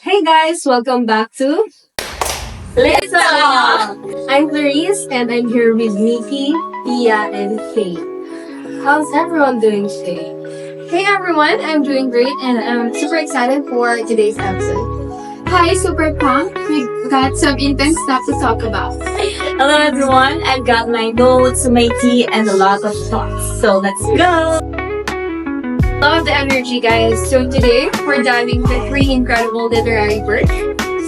Hey guys, welcome back to LitTalk! I'm Clarice and I'm here with Nikki, Tia, and Kate. How's everyone doing today? Hey everyone, I'm doing great and I'm super excited for today's episode. Hi, super pumped. We got some intense stuff to talk about. Hello everyone, I've got my notes, my tea, and a lot of thoughts. So let's go! Love the energy, guys. So today, we're diving into three incredible literary works.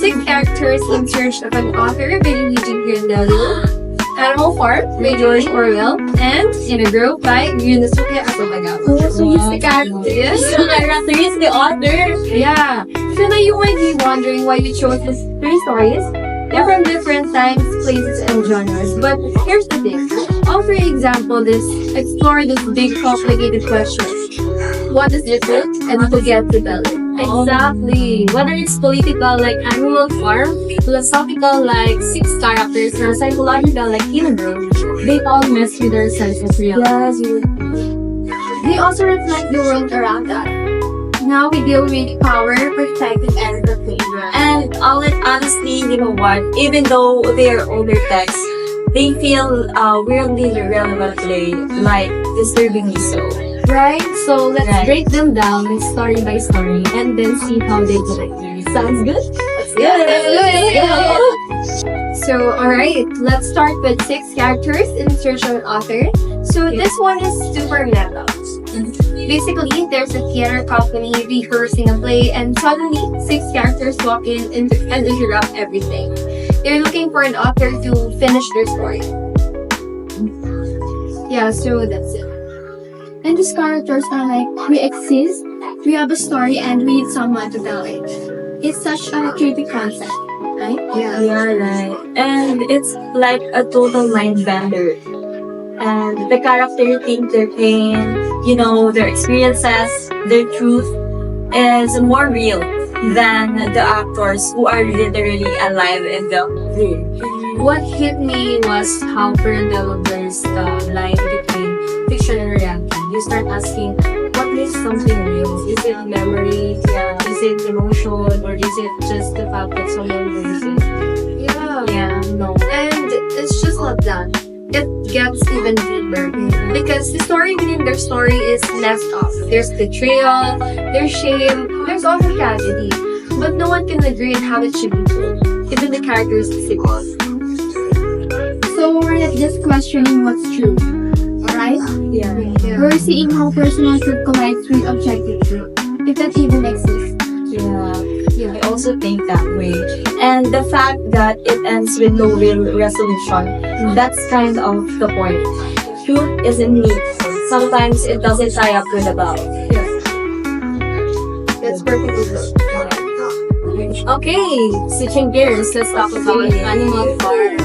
Six characters in search of an author by Eugene Grindelwald, Animal Farm by George Orwell, and In a Grove by Yunosuke Akutagawa. So he's the characters. He's the author. Yeah. So now you might be wondering why we chose these three stories. They're from different times, places, and genres. But here's the thing. All three examples explore this big, complicated question. What is the truth and who gets to tell it? Exactly. Whether it's political like Animal Farm, philosophical like Six Characters, or psychological like In a Grove, they all mess with our sense of reality. They also reflect the world around us. Now we deal with power, perspective, and perspective. And honestly, you know what? Even though they're older texts, they feel weirdly relevant today, like disturbingly so. Right? So let's Right. break them down like story by story and then see how they connect. Sounds good? So, alright, let's start with six characters in search of an author. So, this one is super meta. Basically, there's a theater company rehearsing a play, and suddenly, six characters walk in and interrupt everything. They're looking for an author to finish their story. Yeah, so that's it. And these characters are like, we exist, we have a story, and we need someone to tell it. It's such a tricky concept, right? Yeah, right. And it's like a total mind bender. And the character think their pain, their experiences, their truth is more real than the actors who are literally alive in the room. What hit me was how Grindelwald blurs the line between fiction and reality. You start asking, what makes something real? Is it memory? Yeah. Is it emotion? Or is it just the fact that someone believes it? Yeah. No. And it's just not that. It gets even deeper. Because the story within their story is messed up. There's betrayal, there's shame, there's also tragedy. But no one can agree on how it should be told. Even the characters themselves. So we're not just questioning what's true. Alright? Yeah. We're seeing how personal truth collides with objective truth. If that even exists. Yeah, I also think that way. And the fact that it ends with no real resolution, that's kind of the point. Truth isn't neat. Sometimes it doesn't tie up with a bow. That's perfectly good. Okay, switching gears, let's talk about Animal Farm.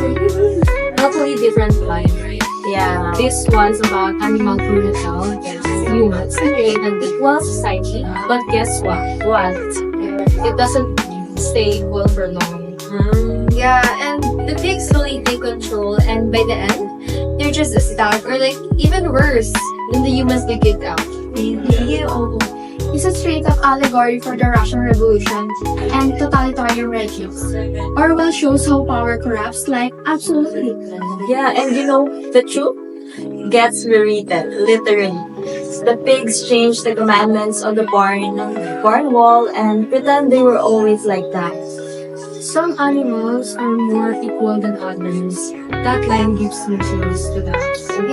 Totally different vibe, right? Yeah. This one's about animal cruelty against humans and equal society. But guess what? It doesn't stay equal for long. Yeah, and the pigs slowly take control, and by the end, they're just as stout, or like even worse, than the humans they kicked out. It's a straight-up allegory for the Russian Revolution and totalitarian regimes. Orwell shows how power corrupts, like, absolutely. Yeah, and the truth gets rewritten, literally. The pigs changed the commandments of the barn wall and pretend they were always like that. Some animals are more equal than others. That line gives me chills to that.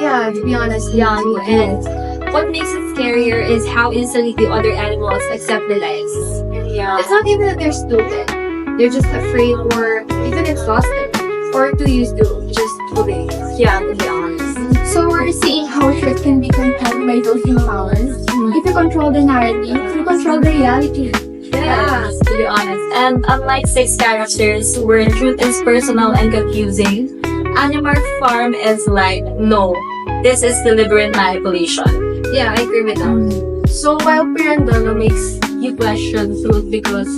Yeah, to be honest, yeah, and what makes it scarier is how easily the other animals accept the lies. Yeah. It's not even that they're stupid. They're just afraid or even exhausted. Or too used to just obey. Yeah, to be honest. So we're seeing how truth can be compelled by those in power. If you control the narrative, you control the reality. Yeah, to be honest. And unlike six characters where truth is personal and confusing, Animal Farm is like, no, this is deliberate manipulation. Yeah, I agree with that. So while Pirandello makes you question truth because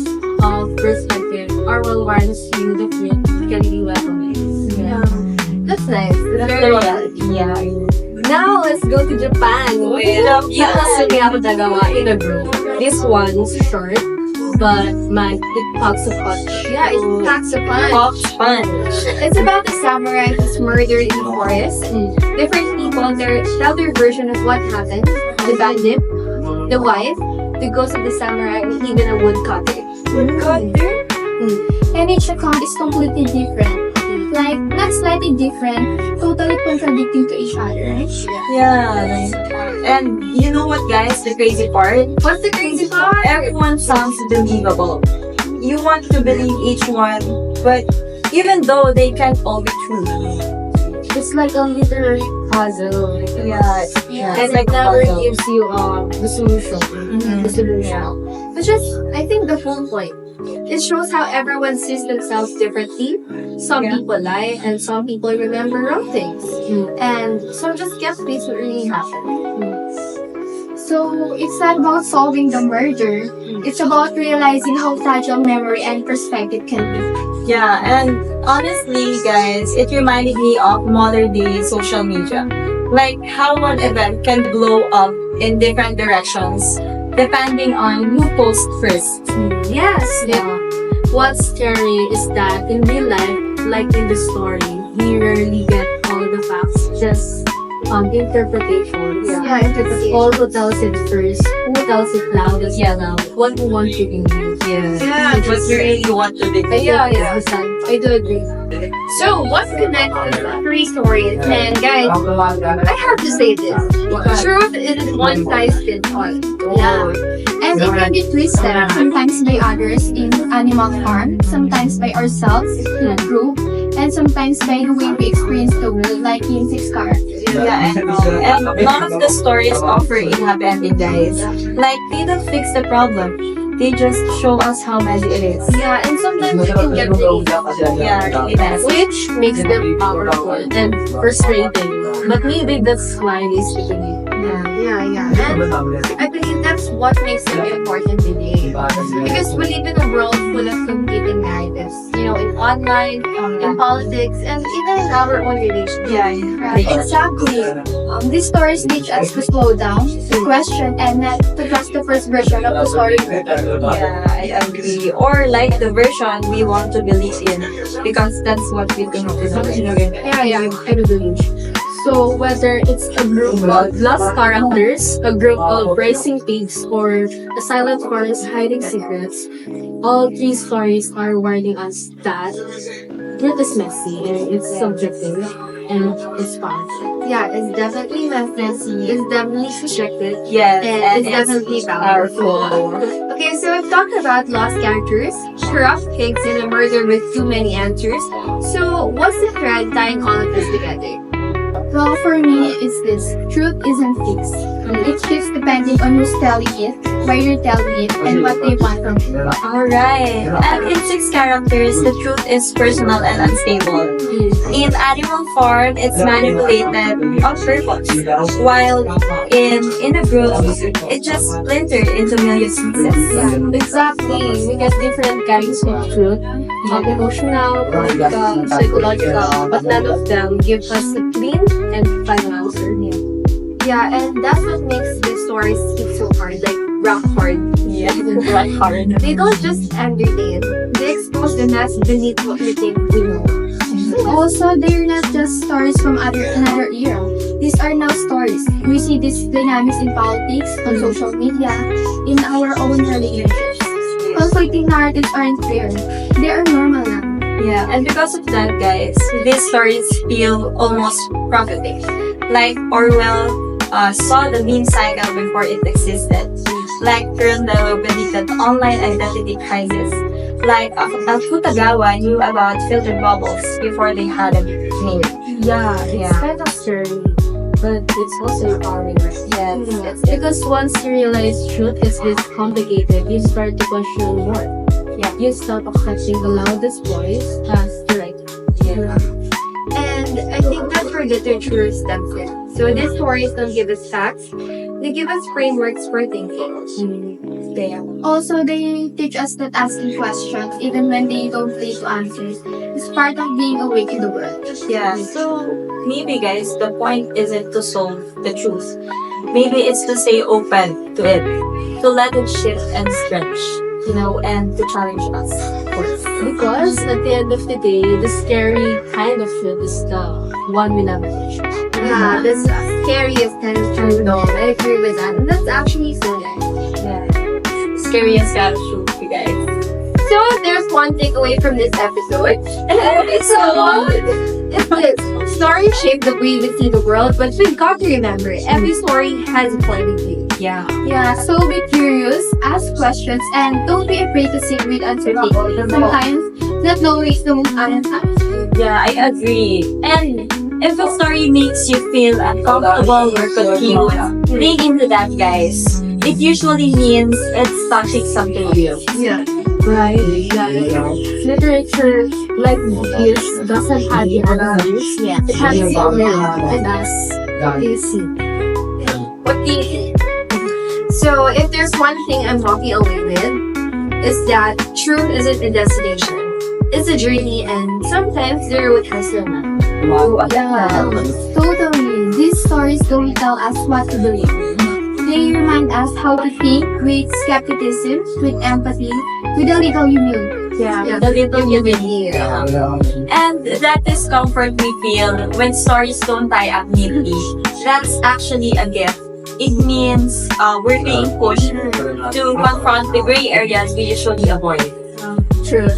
of perspective, Orwell warns you the truth can be weaponized. Yeah. That's nice. That's Very very reality, yeah. Now let's go to Japan with Yunosuke Akutagawa In a Grove. This one's short, but man, it packs a punch. Yeah, it packs a punch. Pop sponge. It's about the samurai who's murdered in the forest. Different people tell their version of what happened. The bandit, the wife, the ghost of the samurai, and even a woodcutter. Woodcutter? And each account is completely different. Like, not slightly different, totally contradicting to each other, right? Yeah. And you know what, guys? The crazy part? What's the crazy part? Everyone sounds believable. You want to believe each one, but even though they can't all be true. It's like a literary puzzle. Yeah. And it never gives you the solution. Mhm. The solution. Which is, I think, the whole point. It shows how everyone sees themselves differently. Some Yeah. people lie, and some people remember wrong things. And some just get things what really happened. So, it's not about solving the murder. It's about realizing how fragile memory and perspective can be. Yeah, and honestly, guys, it reminded me of modern day social media. Like how one event can blow up in different directions depending on who posts first. Yes. Yeah. What's scary is that in real life, like in the story, we rarely get all the facts, just interpretations. Yeah, interpretation. All who tells it first, who tells it loudest, what we want to believe. Yeah. What you really want to be. Yeah. I do agree. So, what's connected to the three stories? And guys, I have to say this. Truth isn't one size fits all. Yeah. And it can be twisted, sometimes by others in Animal Farm, sometimes by ourselves in a group, and sometimes by the way we experience the world, like in six characters. Yeah, and none of the stories offer a happy ending, guys. Like, they don't fix the problem. They just show us how messy it is. Yeah, and sometimes it can get really Yeah, really messy. Which makes them powerful and frustrating. But maybe that's why they stick with it. Yeah. And I believe that's what makes them important today. Because we live in a world full of competing narratives. You know, in online, in politics, and even in our own relationships. Yeah. Right, exactly. These stories teach us to slow down, to question, and not to trust the first version of the story. Yeah, I agree. Or like the version we want to believe in, because that's what we think is okay. Yeah. I do believe. So whether it's a group of lost characters, a group of racing pigs, or a silent forest hiding secrets, all three stories are warning us that truth is messy and it's subjective and it's powerful. Yeah, it's definitely messy. It's definitely subjective. Yes, And it's definitely powerful. Okay, so we've talked about lost characters, corrupt pigs, and a murder with too many answers. So, what's the thread tying all of this together? Well, for me, it's this. Truth isn't fixed. It shifts depending on who's telling it, why you're telling it, and what they want from it. Alright. And in six characters, the truth is personal and unstable. In Animal Farm, it's manipulated on purpose. While in a group, it just splintered into million pieces. Exactly. We get different kinds of truth, emotional, political, psychological, but none of them give us a clean and final answer. Yeah, and that's what makes these stories hit so hard, like rock hard. Yeah, right hard. They don't just entertain, they expose the mess beneath what we think we know. Also, they're not just stories from another era. These are now stories. We see these dynamics in politics, on social media, in our own relationships. Conflicting narratives aren't fair. They are normal now. Yeah, and because of that, guys, these stories feel almost prophetic. Like Orwell saw the meme cycle before it existed. Like Pirandello predicted online identity crisis. Like Futagawa knew about filtered bubbles before they had a name. Yeah, it's kind of scary, but it's also empowering. Yes, It's because once you realize truth is this complicated, you start to question more. Yeah. You stop accepting the loudest voice as the right. And I think that's where literature steps in. So these stories don't give us facts, they give us frameworks for thinking. Also, they teach us that asking questions, even when they don't lead to answers, is part of being awake in the world. Yeah, so maybe, guys, the point isn't to solve the truth. Maybe it's to stay open to it, to let it shift and stretch. and to challenge us, of course. Because at the end of the day, the scary kind of truth is the one we never touch. Yeah, that's the scariest kind of truth. No, I agree with that. And that's actually so nice. Yeah. Scariest kind of truth, you guys. So there's one takeaway from this episode. It's this. Stories shape the way we see the world, but we've got to remember, every story has a point of view. Yeah. Yeah, so be curious, ask questions, and don't be afraid to sit with uncertainty. Sometimes, not knowing is the most honest answer. Yeah, I agree. And if a story makes you feel uncomfortable or confused, dig into that, guys. It usually means it's touching something real. Yeah. Right? Literature, like movies, doesn't have the answers. Yeah. It has the and us. You see. What do you think? So, if there's one thing I'm walking away with, is that truth isn't a destination. It's a journey, and sometimes the road has no map. Yeah, totally. These stories don't tell us what to believe. They remind us how to think with skepticism, with empathy, with a little humility. Yeah, the little humility. And that discomfort we feel when stories don't tie up neatly, that's actually a gift. It means we're being pushed to confront the gray areas we usually avoid. True.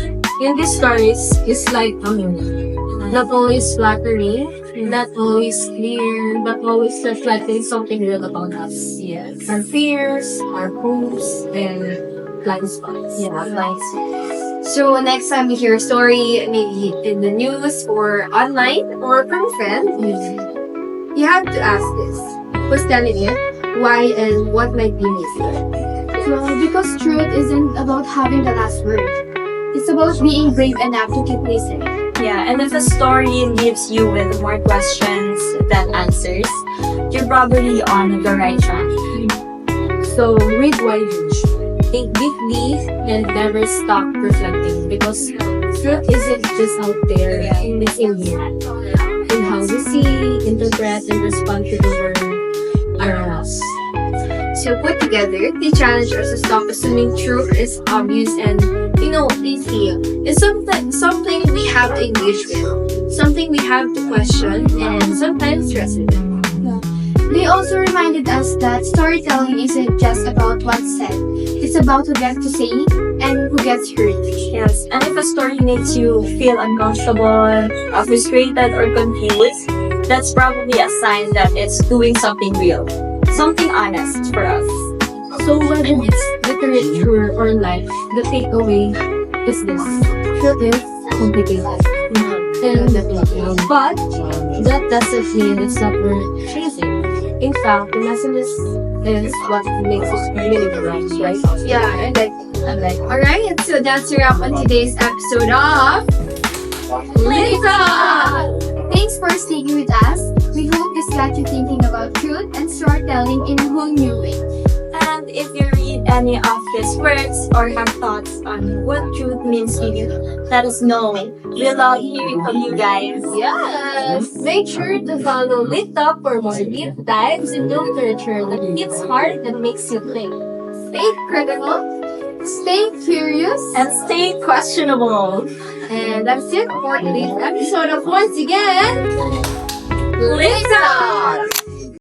In these stories, it's like not always flattering, not always clear, but always reflecting something real about us. Yes. Our fears, our hopes, and blind spots. Yeah, nice. So, next time you hear a story, maybe in the news or online or from a friend, you have to ask this. Who's telling it? Why and what might be missing? Well, because truth isn't about having the last word. It's about being brave enough to keep listening. Yeah, and if a story leaves you with more questions than answers, you're probably on the right track. So read widely, think deeply, and never stop reflecting because truth isn't just out there, it's in here. In how we see, interpret, and respond to the world around us. So, put together, they challenge us to stop assuming truth is obvious and, easy. It's something we have to engage with, something we have to question, and sometimes wrestle with. They also reminded us that storytelling isn't just about what's said. It's about who gets to say and who gets heard. Yes, and if a story makes you feel uncomfortable, frustrated, or confused, that's probably a sign that it's doing something real, something honest for us. So whether it's literature or life, the takeaway is this. Truth is complicated. But that doesn't mean it's not worth chasing. In fact, the lesson is what makes it meaningful, right? Yeah, I like. Alright, so that's a wrap on today's episode of LitTalk! Thanks for staying with us. We hope this got you thinking about truth and storytelling in a whole new way. And if you read any of these works or have thoughts on what truth means to you, let us know. We love hearing from you guys. Yes! Make sure to follow LitTalk for more deep dives into literature that hits hard and makes you think. Stay critical, Stay curious. And stay questionable. and that's it for today's episode of Once Again, LitTalk!